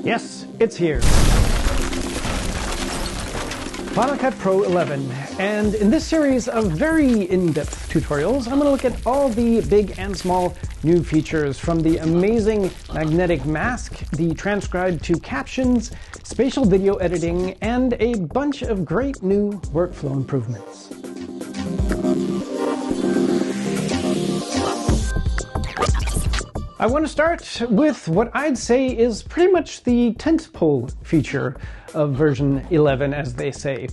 Yes, it's here. Final Cut Pro 11, and in this series of very in-depth tutorials, I'm going to look at all the big and small new features from the amazing magnetic mask, the transcribe to captions, spatial video editing, and a bunch of great new workflow improvements. I want to start with what I'd say is pretty much the tentpole feature of version 11, as they say,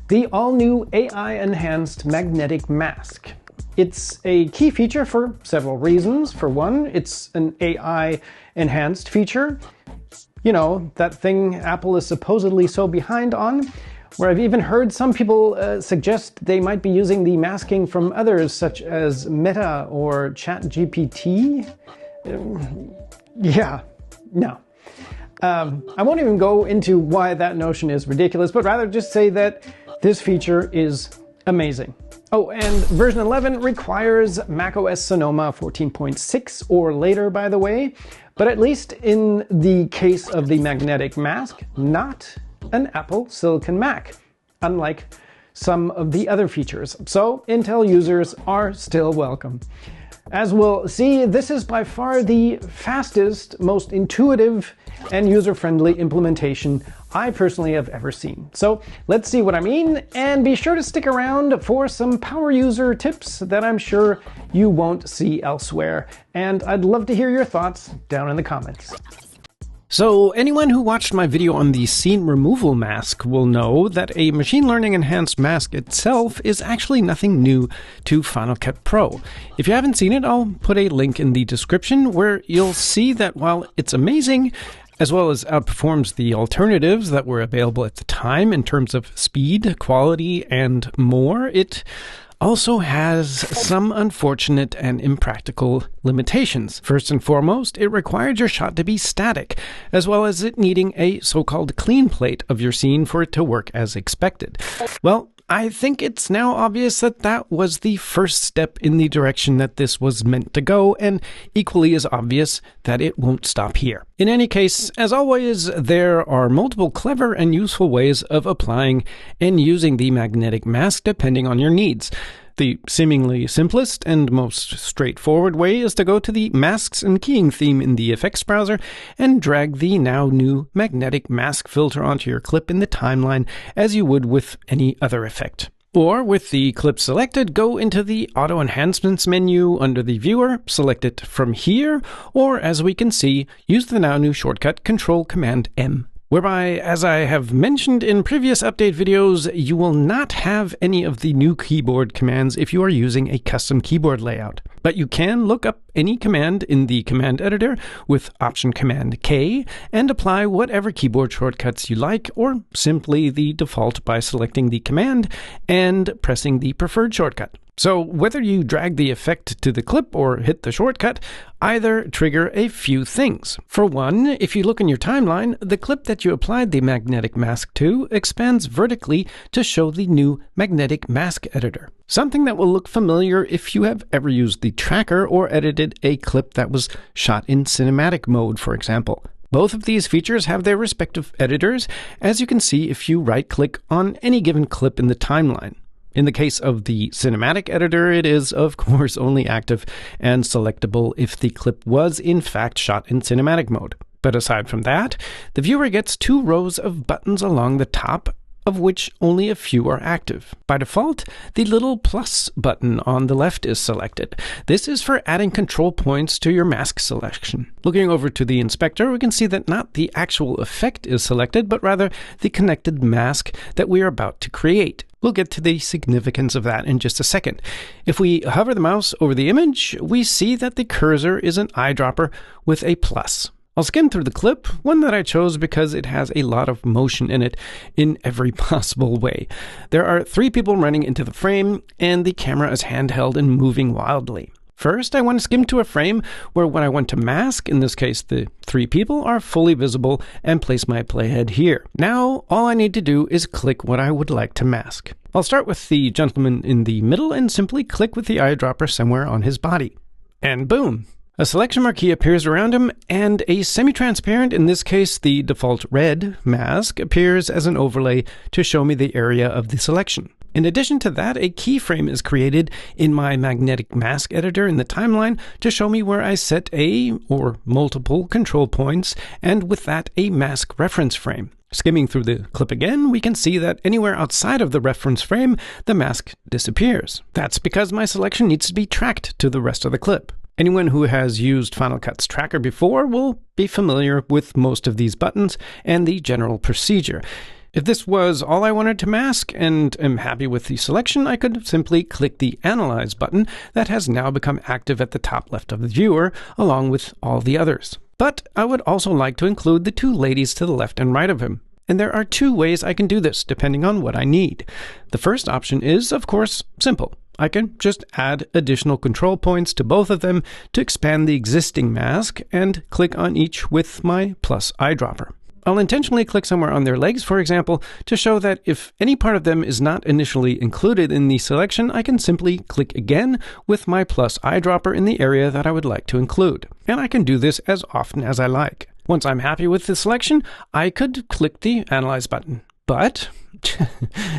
the all-new AI-enhanced magnetic mask. It's a key feature for several reasons. For one, it's an AI-enhanced feature. You know, that thing Apple is supposedly so behind on, where I've even heard some people suggest they might be using the masking from others, such as Meta or ChatGPT. Yeah, no. I won't even go into why that notion is ridiculous, but rather just say that this feature is amazing. Oh, and version 11 requires macOS Sonoma 14.6 or later, by the way, but at least in the case of the magnetic mask, not an Apple Silicon Mac, unlike some of the other features. So Intel users are still welcome. As we'll see, this is by far the fastest, most intuitive, and user-friendly implementation I personally have ever seen. So let's see what I mean, and be sure to stick around for some power user tips that I'm sure you won't see elsewhere. And I'd love to hear your thoughts down in the comments. So anyone who watched my video on the scene removal mask will know that a machine learning enhanced mask itself is actually nothing new to Final Cut Pro. If you haven't seen it, I'll put a link in the description where you'll see that while it's amazing, as well as outperforms the alternatives that were available at the time in terms of speed, quality, and more, it also has some unfortunate and impractical limitations. First and foremost, it required your shot to be static, as well as it needing a so-called clean plate of your scene for it to work as expected. Well, I think it's now obvious that that was the first step in the direction that this was meant to go, and equally as obvious that it won't stop here. In any case, as always, there are multiple clever and useful ways of applying and using the magnetic mask depending on your needs. The seemingly simplest and most straightforward way is to go to the Masks and Keying theme in the effects browser and drag the now new magnetic mask filter onto your clip in the timeline as you would with any other effect. Or, with the clip selected, go into the Auto Enhancements menu under the viewer, select it from here, or as we can see, use the now new shortcut Control-Command-M. Whereby, as I have mentioned in previous update videos, you will not have any of the new keyboard commands if you are using a custom keyboard layout. But you can look up any command in the command editor with Option Command K and apply whatever keyboard shortcuts you like, or simply the default by selecting the command and pressing the preferred shortcut. So whether you drag the effect to the clip or hit the shortcut, either trigger a few things. For one, if you look in your timeline, the clip that you applied the magnetic mask to expands vertically to show the new magnetic mask editor. Something that will look familiar if you have ever used the tracker or edited a clip that was shot in cinematic mode, for example. Both of these features have their respective editors, as you can see if you right-click on any given clip in the timeline. In the case of the cinematic editor, it is, of course, only active and selectable if the clip was, in fact, shot in cinematic mode. But aside from that, the viewer gets two rows of buttons along the top, of which only a few are active. By default, the little plus button on the left is selected. This is for adding control points to your mask selection. Looking over to the inspector, we can see that not the actual effect is selected, but rather the connected mask that we are about to create. We'll get to the significance of that in just a second. If we hover the mouse over the image, we see that the cursor is an eyedropper with a plus. I'll skim through the clip, one that I chose because it has a lot of motion in it in every possible way. There are 3 people running into the frame, and the camera is handheld and moving wildly. First, I want to skim to a frame where when I want to mask, in this case the 3 people, are fully visible and place my playhead here. Now, all I need to do is click what I would like to mask. I'll start with the gentleman in the middle and simply click with the eyedropper somewhere on his body. And boom! A selection marquee appears around him, and a semi-transparent, in this case the default red, mask appears as an overlay to show me the area of the selection. In addition to that, a keyframe is created in my magnetic mask editor in the timeline to show me where I set a or multiple control points, and with that a mask reference frame. Skimming through the clip again, we can see that anywhere outside of the reference frame, the mask disappears. That's because my selection needs to be tracked to the rest of the clip. Anyone who has used Final Cut's tracker before will be familiar with most of these buttons and the general procedure. If this was all I wanted to mask and am happy with the selection, I could simply click the Analyze button that has now become active at the top left of the viewer, along with all the others. But I would also like to include the two ladies to the left and right of him. And there are two ways I can do this, depending on what I need. The first option is, of course, simple. I can just add additional control points to both of them to expand the existing mask and click on each with my plus eyedropper. I'll intentionally click somewhere on their legs, for example, to show that if any part of them is not initially included in the selection, I can simply click again with my plus eyedropper in the area that I would like to include. And I can do this as often as I like. Once I'm happy with the selection, I could click the Analyze button. But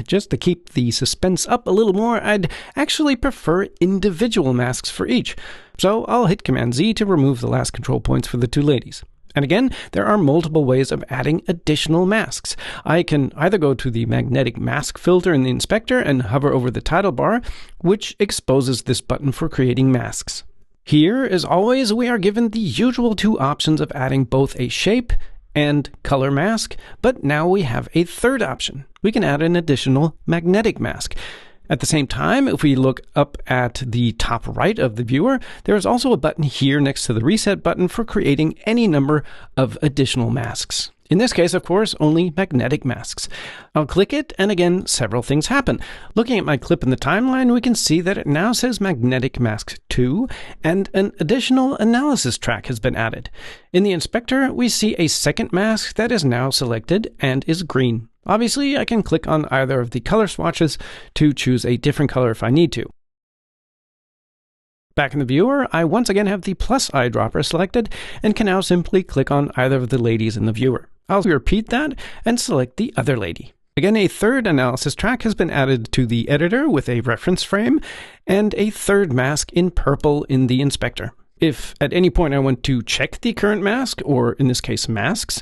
just to keep the suspense up a little more, I'd actually prefer individual masks for each. So I'll hit Command Z to remove the last control points for the two ladies. And again, there are multiple ways of adding additional masks. I can either go to the magnetic mask filter in the inspector and hover over the title bar, which exposes this button for creating masks. Here, as always, we are given the usual two options of adding both a shape and color mask, but now we have a third option. We can add an additional magnetic mask. At the same time, if we look up at the top right of the viewer, there is also a button here next to the reset button for creating any number of additional masks. In this case, of course, only magnetic masks. I'll click it, and again, several things happen. Looking at my clip in the timeline, we can see that it now says Magnetic Mask 2, and an additional analysis track has been added. In the inspector, we see a second mask that is now selected and is green. Obviously, I can click on either of the color swatches to choose a different color if I need to. Back in the viewer, I once again have the plus eyedropper selected and can now simply click on either of the ladies in the viewer. I'll repeat that and select the other lady. Again, a third analysis track has been added to the editor with a reference frame and a third mask in purple in the inspector. If at any point I want to check the current mask, or in this case masks,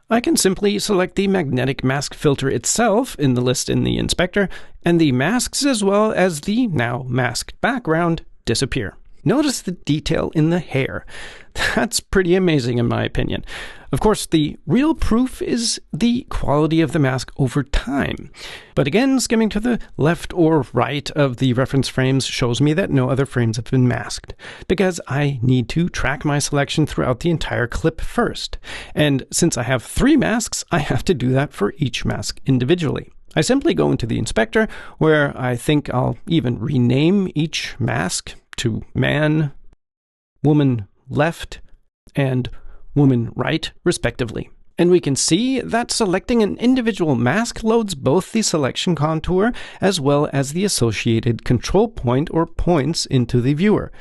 I can simply select the magnetic mask filter itself in the list in the inspector, and the masks as well as the now masked background disappear. Notice the detail in the hair. That's pretty amazing in my opinion. Of course, the real proof is the quality of the mask over time. But again, skimming to the left or right of the reference frames shows me that no other frames have been masked, because I need to track my selection throughout the entire clip first. And since I have 3 masks, I have to do that for each mask individually. I simply go into the inspector, where I think I'll even rename each mask to man, woman left, and woman right, respectively. And we can see that selecting an individual mask loads both the selection contour as well as the associated control point or points into the viewer.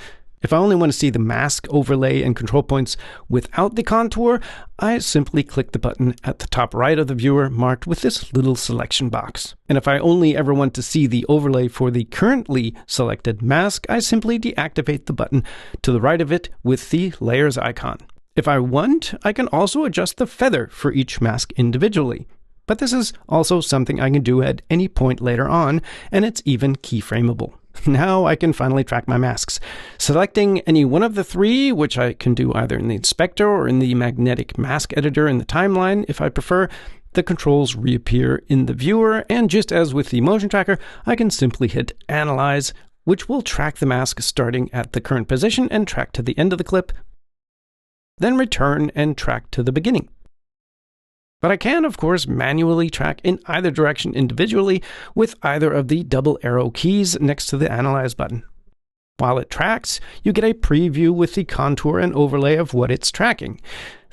If I only want to see the mask overlay and control points without the contour, I simply click the button at the top right of the viewer marked with this little selection box. And if I only ever want to see the overlay for the currently selected mask, I simply deactivate the button to the right of it with the layers icon. If I want, I can also adjust the feather for each mask individually. But this is also something I can do at any point later on, and it's even keyframeable. Now I can finally track my masks. Selecting any one of the 3, which I can do either in the inspector or in the magnetic mask editor in the timeline if I prefer, the controls reappear in the viewer, and just as with the motion tracker, I can simply hit Analyze, which will track the mask starting at the current position and track to the end of the clip, then return and track to the beginning. But I can, of course, manually track in either direction individually with either of the double arrow keys next to the Analyze button. While it tracks, you get a preview with the contour and overlay of what it's tracking.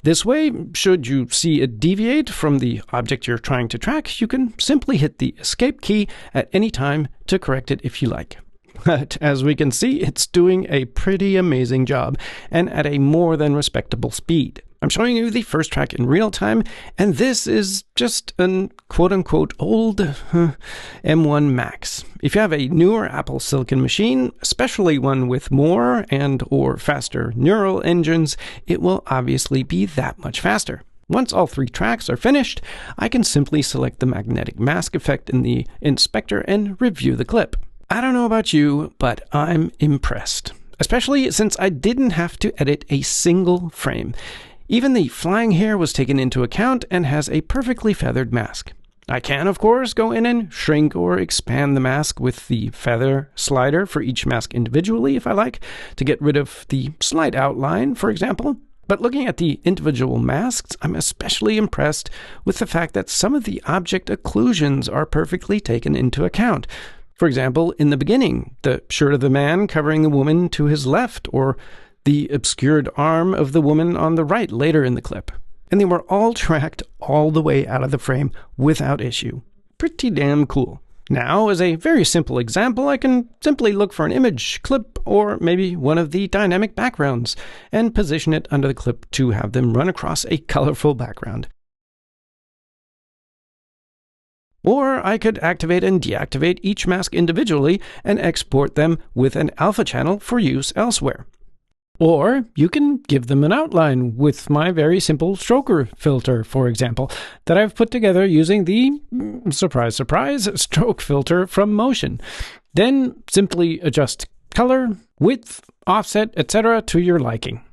This way, should you see it deviate from the object you're trying to track, you can simply hit the Escape key at any time to correct it if you like. But as we can see, it's doing a pretty amazing job, and at a more than respectable speed. I'm showing you the first track in real time, and this is just an quote-unquote old M1 Max. If you have a newer Apple Silicon machine, especially one with more and or faster neural engines, it will obviously be that much faster. Once all 3 tracks are finished, I can simply select the magnetic mask effect in the inspector and review the clip. I don't know about you, but I'm impressed, especially since I didn't have to edit a single frame. Even the flying hair was taken into account and has a perfectly feathered mask. I can, of course, go in and shrink or expand the mask with the feather slider for each mask individually if I like, to get rid of the slight outline, for example. But looking at the individual masks, I'm especially impressed with the fact that some of the object occlusions are perfectly taken into account. For example, in the beginning, the shirt of the man covering the woman to his left, or the obscured arm of the woman on the right later in the clip. And they were all tracked all the way out of the frame without issue. Pretty damn cool. Now, as a very simple example, I can simply look for an image, clip, or maybe one of the dynamic backgrounds, and position it under the clip to have them run across a colorful background. Or I could activate and deactivate each mask individually and export them with an alpha channel for use elsewhere. Or you can give them an outline with my very simple stroker filter, for example, that I've put together using the, surprise, surprise, stroke filter from Motion. Then simply adjust color, width, offset, etc. to your liking.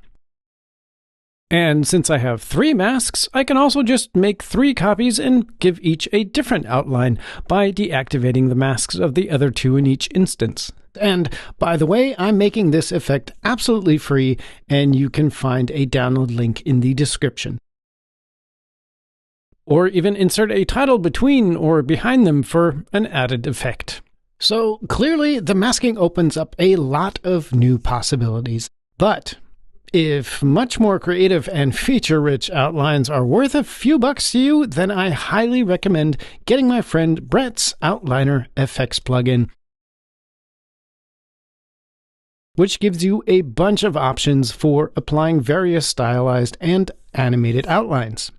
And since I have 3 masks, I can also just make 3 copies and give each a different outline by deactivating the masks of the other 2 in each instance. And by the way, I'm making this effect absolutely free, and you can find a download link in the description. Or even insert a title between or behind them for an added effect. So clearly, the masking opens up a lot of new possibilities. But if much more creative and feature-rich outlines are worth a few bucks to you, then I highly recommend getting my friend Brett's Outliner FX plugin, which gives you a bunch of options for applying various stylized and animated outlines.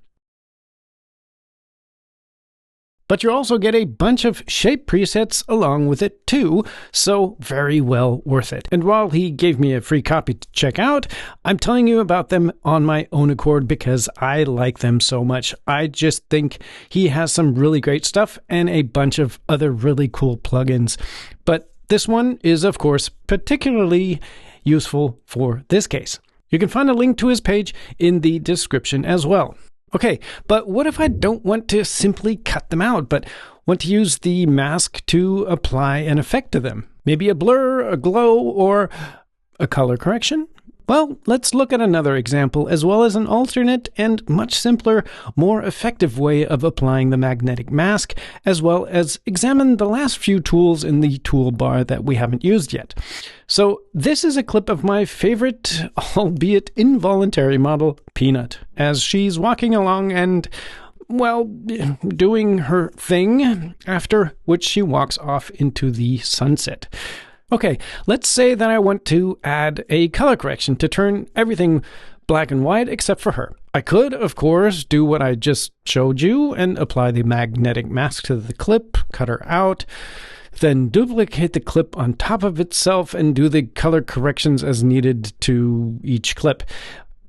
But you also get a bunch of shape presets along with it too, so very well worth it. And while he gave me a free copy to check out, I'm telling you about them on my own accord because I like them so much. I just think he has some really great stuff and a bunch of other really cool plugins. But this one is, of course, particularly useful for this case. You can find a link to his page in the description as well. Okay, but what if I don't want to simply cut them out, but want to use the mask to apply an effect to them? Maybe a blur, a glow, or a color correction? Well, let's look at another example, as well as an alternate and much simpler, more effective way of applying the magnetic mask, as well as examine the last few tools in the toolbar that we haven't used yet. So this is a clip of my favorite, albeit involuntary model, Peanut, as she's walking along and, well, doing her thing, after which she walks off into the sunset. Okay, let's say that I want to add a color correction to turn everything black and white except for her. I could, of course, do what I just showed you and apply the magnetic mask to the clip, cut her out, then duplicate the clip on top of itself and do the color corrections as needed to each clip.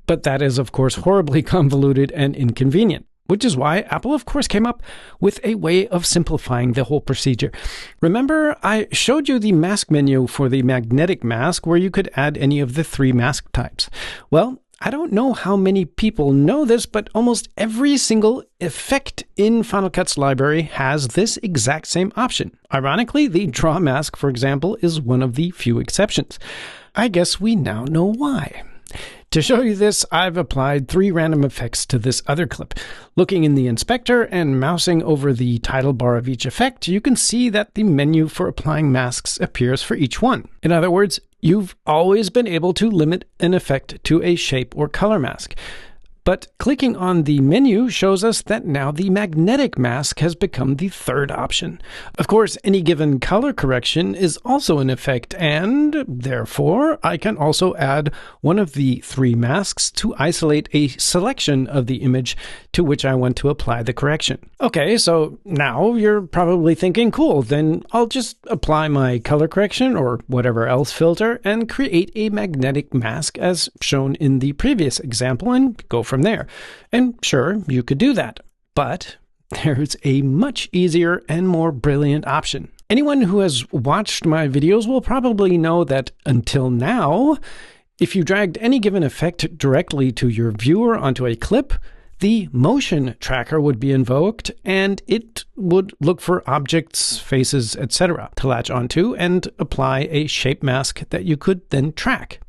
But that is, of course, horribly convoluted and inconvenient. Which is why Apple, of course, came up with a way of simplifying the whole procedure. Remember, I showed you the mask menu for the magnetic mask where you could add any of the 3 mask types. Well, I don't know how many people know this, but almost every single effect in Final Cut's library has this exact same option. Ironically, the draw mask, for example, is one of the few exceptions. I guess we now know why. To show you this, I've applied 3 random effects to this other clip. Looking in the inspector and mousing over the title bar of each effect, you can see that the menu for applying masks appears for each one. In other words, you've always been able to limit an effect to a shape or color mask. But clicking on the menu shows us that now the magnetic mask has become the third option. Of course, any given color correction is also in effect, and therefore I can also add one of the three masks to isolate a selection of the image to which I want to apply the correction. Okay, so now you're probably thinking, cool, then I'll just apply my color correction or whatever else filter and create a magnetic mask as shown in the previous example and go from there. And sure, you could do that, but there's a much easier and more brilliant option. Anyone who has watched my videos will probably know that until now, if you dragged any given effect directly to your viewer onto a clip, the motion tracker would be invoked and it would look for objects, faces, etc. to latch onto and apply a shape mask that you could then track.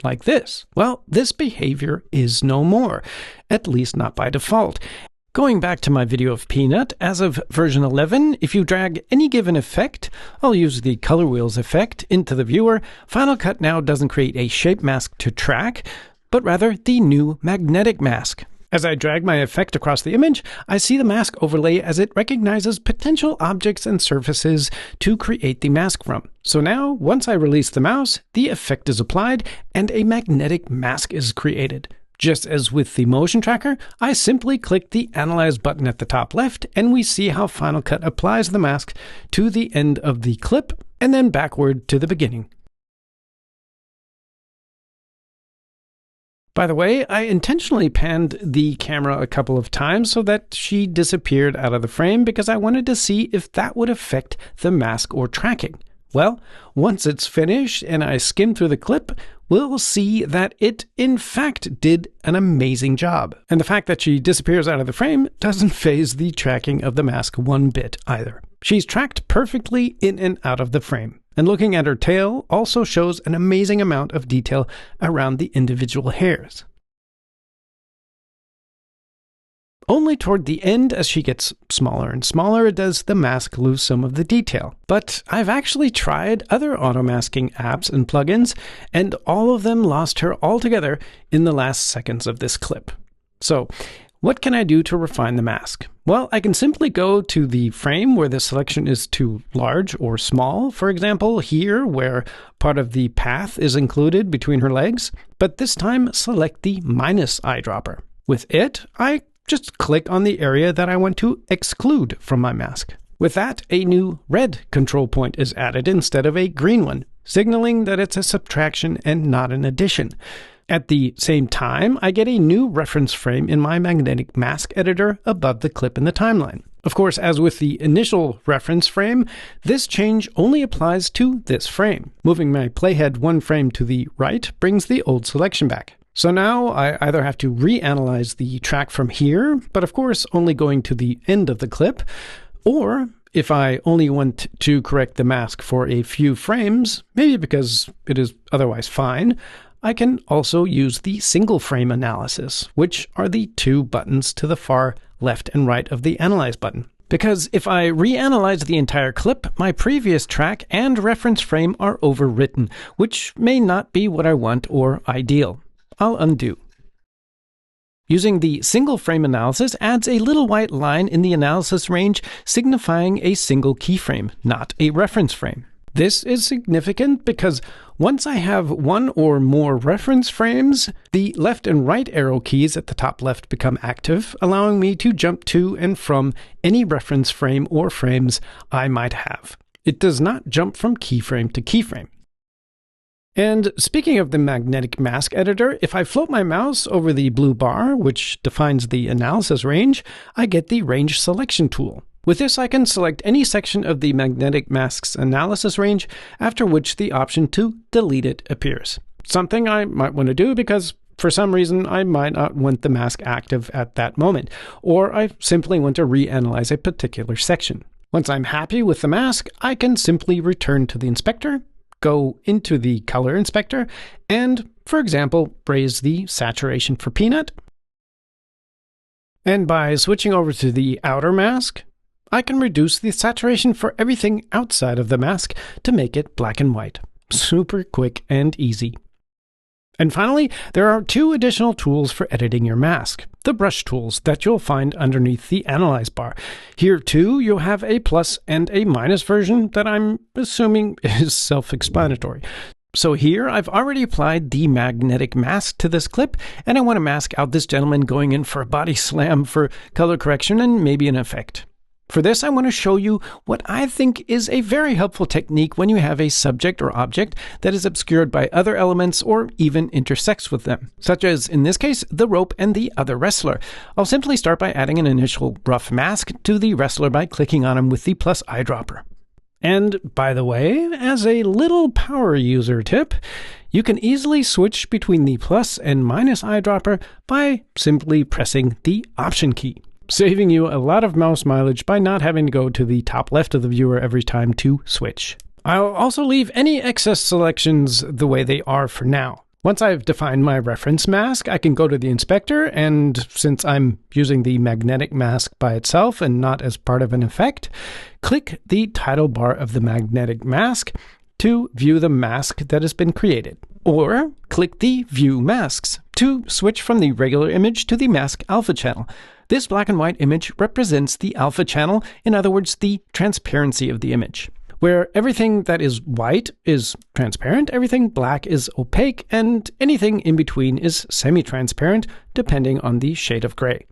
Like this. Well, this behavior is no more, at least not by default. Going back to my video of Peanut, as of version 11, if you drag any given effect, I'll use the color wheels effect, into the viewer, Final Cut now doesn't create a shape mask to track, but rather the new magnetic mask. As I drag my effect across the image, I see the mask overlay as it recognizes potential objects and surfaces to create the mask from. So now, once I release the mouse, the effect is applied and a magnetic mask is created. Just as with the motion tracker, I simply click the Analyze button at the top left and we see how Final Cut applies the mask to the end of the clip and then backward to the beginning. By the way, I intentionally panned the camera a couple of times so that she disappeared out of the frame because I wanted to see if that would affect the mask or tracking. Well, once it's finished and I skim through the clip, we'll see that it, in fact, did an amazing job. And the fact that she disappears out of the frame doesn't faze the tracking of the mask one bit either. She's tracked perfectly in and out of the frame. And looking at her tail also shows an amazing amount of detail around the individual hairs. Only toward the end, as she gets smaller and smaller, does the mask lose some of the detail. But I've actually tried other auto-masking apps and plugins, and all of them lost her altogether in the last seconds of this clip. So, what can I do to refine the mask? Well, I can simply go to the frame where the selection is too large or small, for example, here where part of the path is included between her legs, but this time select the minus eyedropper. With it, I just click on the area that I want to exclude from my mask. With that, a new red control point is added instead of a green one, signaling that it's a subtraction and not an addition. At the same time, I get a new reference frame in my magnetic mask editor above the clip in the timeline. Of course, as with the initial reference frame, this change only applies to this frame. Moving my playhead one frame to the right brings the old selection back. So now I either have to reanalyze the track from here, but of course only going to the end of the clip, or if I only want to correct the mask for a few frames, maybe because it is otherwise fine, I can also use the single frame analysis, which are the two buttons to the far left and right of the Analyze button. Because if I reanalyze the entire clip, my previous track and reference frame are overwritten, which may not be what I want or ideal. I'll undo. Using the single frame analysis adds a little white line in the analysis range signifying a single keyframe, not a reference frame. This is significant because once I have one or more reference frames, the left and right arrow keys at the top left become active, allowing me to jump to and from any reference frame or frames I might have. It does not jump from keyframe to keyframe. And speaking of the magnetic mask editor, if I float my mouse over the blue bar, which defines the analysis range, I get the range selection tool. With this, I can select any section of the magnetic mask's analysis range, after which the option to delete it appears. Something I might want to do because for some reason I might not want the mask active at that moment, or I simply want to reanalyze a particular section. Once I'm happy with the mask, I can simply return to the inspector, go into the color inspector, and, for example, raise the saturation for Peanut. And by switching over to the outer mask, I can reduce the saturation for everything outside of the mask to make it black and white. Super quick and easy. And finally, there are two additional tools for editing your mask. The brush tools that you'll find underneath the Analyze bar. Here too, you'll have a plus and a minus version that I'm assuming is self-explanatory. So here, I've already applied the magnetic mask to this clip, and I want to mask out this gentleman going in for a body slam for color correction and maybe an effect. For this, I want to show you what I think is a very helpful technique when you have a subject or object that is obscured by other elements or even intersects with them, such as, in this case, the rope and the other wrestler. I'll simply start by adding an initial rough mask to the wrestler by clicking on him with the plus eyedropper. And, by the way, as a little power user tip, you can easily switch between the plus and minus eyedropper by simply pressing the Option key, saving you a lot of mouse mileage by not having to go to the top left of the viewer every time to switch. I'll also leave any excess selections the way they are for now. Once I've defined my reference mask, I can go to the inspector, and since I'm using the magnetic mask by itself and not as part of an effect, click the title bar of the magnetic mask to view the mask that has been created. Or click the View Masks to switch from the regular image to the mask alpha channel. This black and white image represents the alpha channel, in other words, the transparency of the image, where everything that is white is transparent, everything black is opaque, and anything in between is semi-transparent, depending on the shade of gray.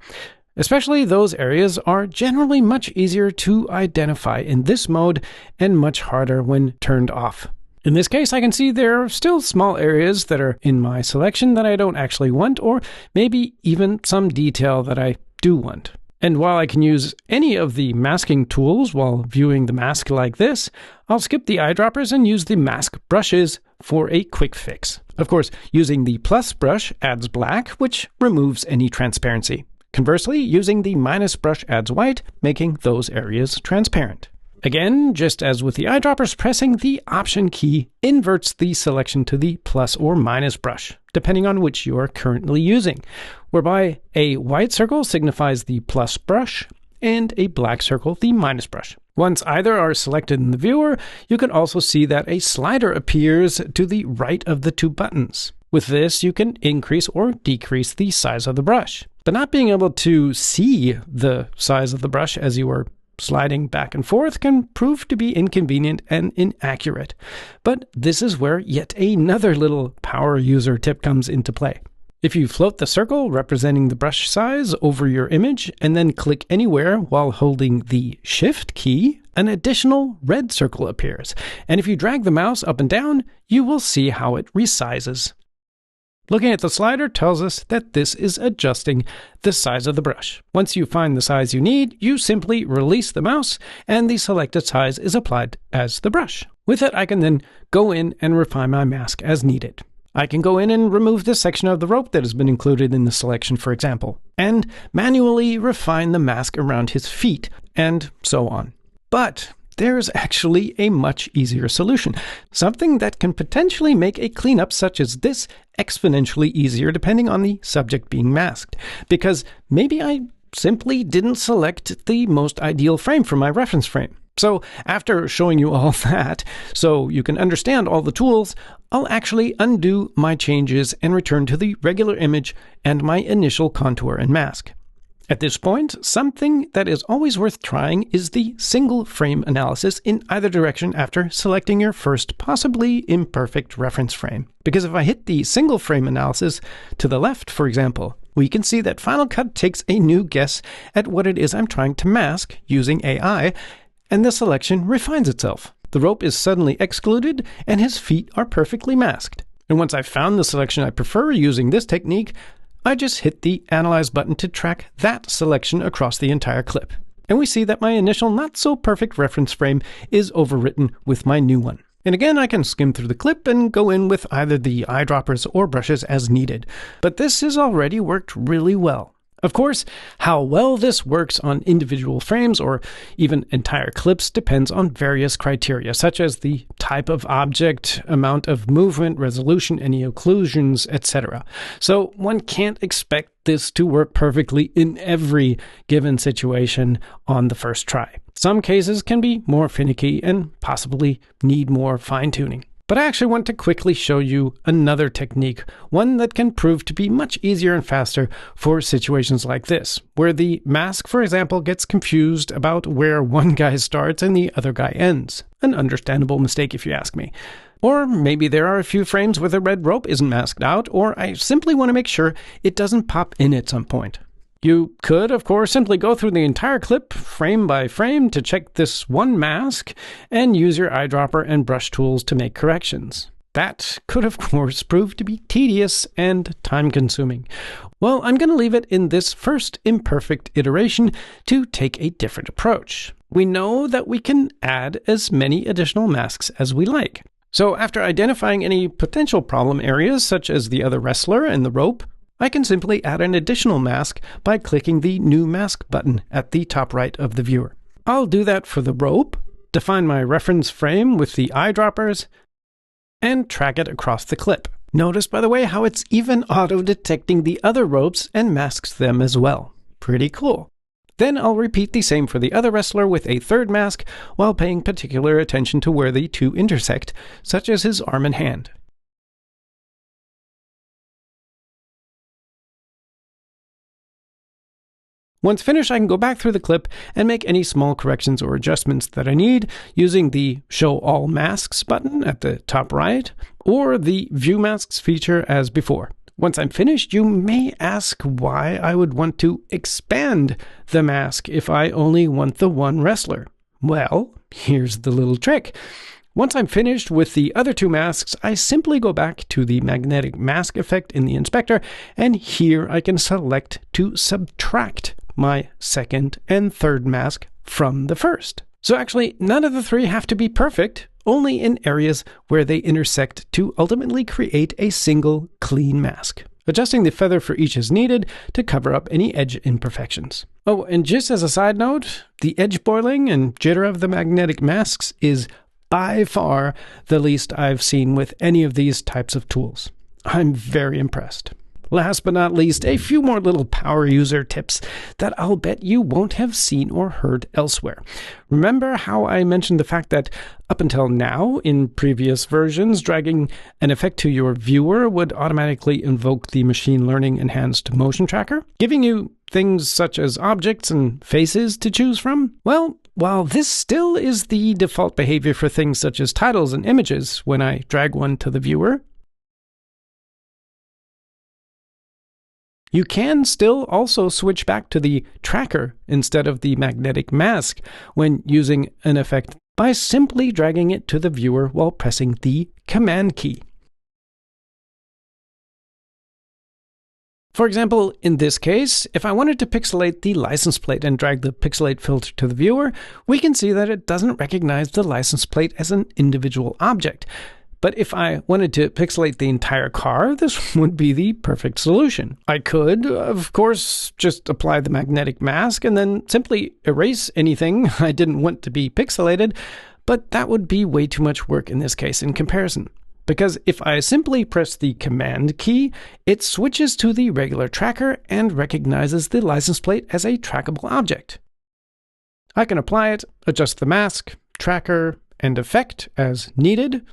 Especially those areas are generally much easier to identify in this mode and much harder when turned off. In this case, I can see there are still small areas that are in my selection that I don't actually want, or maybe even some detail that I do want. And while I can use any of the masking tools while viewing the mask like this, I'll skip the eyedroppers and use the mask brushes for a quick fix. Of course, using the plus brush adds black, which removes any transparency. Conversely, using the minus brush adds white, making those areas transparent. Again, just as with the eyedroppers, pressing the Option key inverts the selection to the plus or minus brush, depending on which you are currently using, whereby a white circle signifies the plus brush and a black circle the minus brush. Once either are selected in the viewer, you can also see that a slider appears to the right of the two buttons. With this, you can increase or decrease the size of the brush. But not being able to see the size of the brush as you are sliding back and forth can prove to be inconvenient and inaccurate. But this is where yet another little power user tip comes into play. If you float the circle representing the brush size over your image and then click anywhere while holding the Shift key, an additional red circle appears. And if you drag the mouse up and down, you will see how it resizes. Looking at the slider tells us that this is adjusting the size of the brush. Once you find the size you need, you simply release the mouse and the selected size is applied as the brush. With it, I can then go in and refine my mask as needed. I can go in and remove this section of the rope that has been included in the selection, for example, and manually refine the mask around his feet, and so on. But there's actually a much easier solution, something that can potentially make a cleanup such as this exponentially easier depending on the subject being masked, because maybe I simply didn't select the most ideal frame for my reference frame. So after showing you all that, so you can understand all the tools, I'll actually undo my changes and return to the regular image and my initial contour and mask. At this point, something that is always worth trying is the single frame analysis in either direction after selecting your first possibly imperfect reference frame. Because if I hit the single frame analysis to the left, for example, we can see that Final Cut takes a new guess at what it is I'm trying to mask using AI, and the selection refines itself. The rope is suddenly excluded, and his feet are perfectly masked. And once I've found the selection I prefer using this technique, I just hit the Analyze button to track that selection across the entire clip. And we see that my initial not-so-perfect reference frame is overwritten with my new one. And again, I can skim through the clip and go in with either the eyedroppers or brushes as needed. But this has already worked really well. Of course, how well this works on individual frames or even entire clips depends on various criteria, such as the type of object, amount of movement, resolution, any occlusions, etc. So one can't expect this to work perfectly in every given situation on the first try. Some cases can be more finicky and possibly need more fine-tuning. But I actually want to quickly show you another technique, one that can prove to be much easier and faster for situations like this, where the mask, for example, gets confused about where one guy starts and the other guy ends. An understandable mistake if you ask me. Or maybe there are a few frames where the red rope isn't masked out, or I simply want to make sure it doesn't pop in at some point. You could, of course, simply go through the entire clip, frame by frame, to check this one mask, and use your eyedropper and brush tools to make corrections. That could, of course, prove to be tedious and time-consuming. Well, I'm going to leave it in this first imperfect iteration to take a different approach. We know that we can add as many additional masks as we like. So after identifying any potential problem areas, such as the other wrestler and the rope, I can simply add an additional mask by clicking the New Mask button at the top right of the viewer. I'll do that for the rope, define my reference frame with the eyedroppers, and track it across the clip. Notice, by the way, how it's even auto-detecting the other ropes and masks them as well. Pretty cool. Then I'll repeat the same for the other wrestler with a third mask, while paying particular attention to where the two intersect, such as his arm and hand. Once finished, I can go back through the clip and make any small corrections or adjustments that I need using the Show All Masks button at the top right, or the View Masks feature as before. Once I'm finished, you may ask why I would want to expand the mask if I only want the one wrestler. Well, here's the little trick. Once I'm finished with the other two masks, I simply go back to the magnetic mask effect in the inspector, and here I can select to subtract my second and third mask from the first. So actually, none of the three have to be perfect, only in areas where they intersect to ultimately create a single clean mask. Adjusting the feather for each is needed to cover up any edge imperfections. Oh, and just as a side note, the edge boiling and jitter of the magnetic masks is by far the least I've seen with any of these types of tools. I'm very impressed. Last but not least, a few more little power user tips that I'll bet you won't have seen or heard elsewhere. Remember how I mentioned the fact that up until now, in previous versions, dragging an effect to your viewer would automatically invoke the machine learning enhanced motion tracker, giving you things such as objects and faces to choose from? Well, while this still is the default behavior for things such as titles and images when I drag one to the viewer, you can still also switch back to the tracker instead of the magnetic mask when using an effect by simply dragging it to the viewer while pressing the Command key. For example, in this case, if I wanted to pixelate the license plate and drag the pixelate filter to the viewer, we can see that it doesn't recognize the license plate as an individual object. But if I wanted to pixelate the entire car, this would be the perfect solution. I could, of course, just apply the magnetic mask and then simply erase anything I didn't want to be pixelated, but that would be way too much work in this case in comparison. Because if I simply press the Command key, it switches to the regular tracker and recognizes the license plate as a trackable object. I can apply it, adjust the mask, tracker, and effect as needed,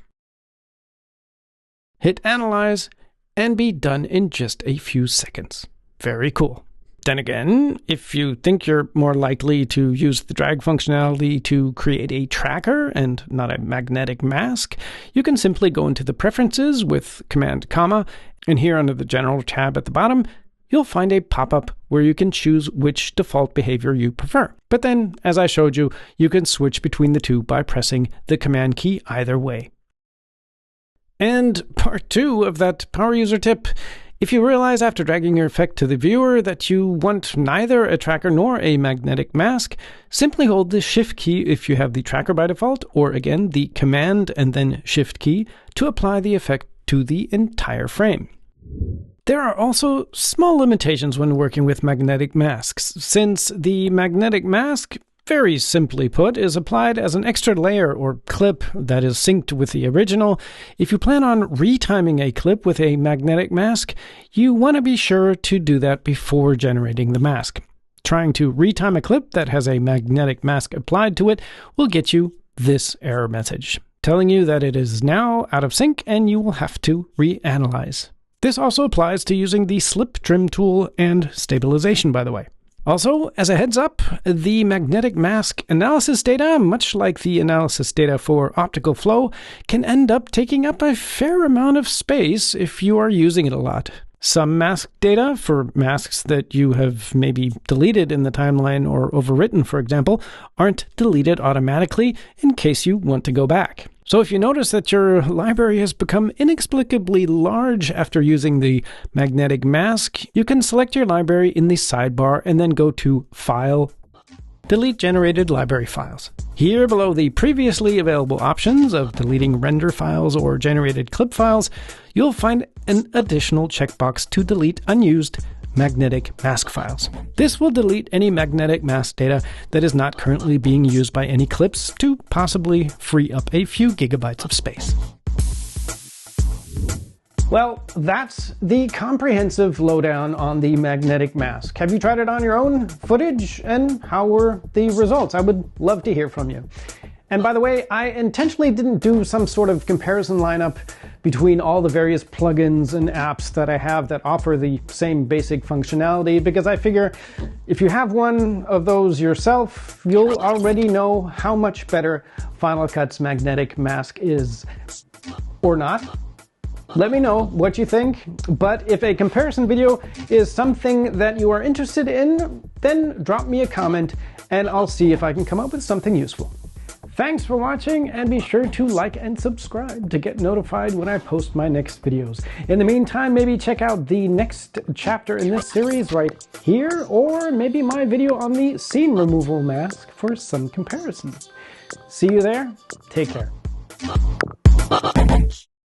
hit Analyze, and be done in just a few seconds. Very cool. Then again, if you think you're more likely to use the drag functionality to create a tracker and not a magnetic mask, you can simply go into the Preferences with Command comma, and here under the General tab at the bottom, you'll find a pop-up where you can choose which default behavior you prefer. But then, as I showed you, you can switch between the two by pressing the Command key either way. And part 2 of that power user tip, if you realize after dragging your effect to the viewer that you want neither a tracker nor a magnetic mask, simply hold the Shift key if you have the tracker by default, or again the Command and then Shift key to apply the effect to the entire frame. There are also small limitations when working with magnetic masks, since the magnetic mask, very simply put, is applied as an extra layer or clip that is synced with the original. If you plan on retiming a clip with a magnetic mask, you want to be sure to do that before generating the mask. Trying to retime a clip that has a magnetic mask applied to it will get you this error message. telling you that it is now out of sync and you will have to reanalyze. This also applies to using the slip trim tool and stabilization, by the way. Also, as a heads up, the magnetic mask analysis data, much like the analysis data for optical flow, can end up taking up a fair amount of space if you are using it a lot. Some mask data, for masks that you have maybe deleted in the timeline or overwritten, for example, aren't deleted automatically in case you want to go back. So if you notice that your library has become inexplicably large after using the magnetic mask, you can select your library in the sidebar and then go to File, Delete Generated Library Files. Here below the previously available options of deleting render files or generated clip files, you'll find an additional checkbox to delete unused magnetic mask files. This will delete any magnetic mask data that is not currently being used by any clips to possibly free up a few gigabytes of space. Well, that's the comprehensive lowdown on the magnetic mask. Have you tried it on your own footage, and how were the results? I would love to hear from you. And by the way, I intentionally didn't do some sort of comparison lineup between all the various plugins and apps that I have that offer the same basic functionality, because I figure if you have one of those yourself, you'll already know how much better Final Cut's magnetic mask is. Or not. Let me know what you think, but if a comparison video is something that you are interested in, then drop me a comment and I'll see if I can come up with something useful. Thanks for watching, and be sure to like and subscribe to get notified when I post my next videos. In the meantime, maybe check out the next chapter in this series right here, or maybe my video on the scene removal mask for some comparisons. See you there. Take care.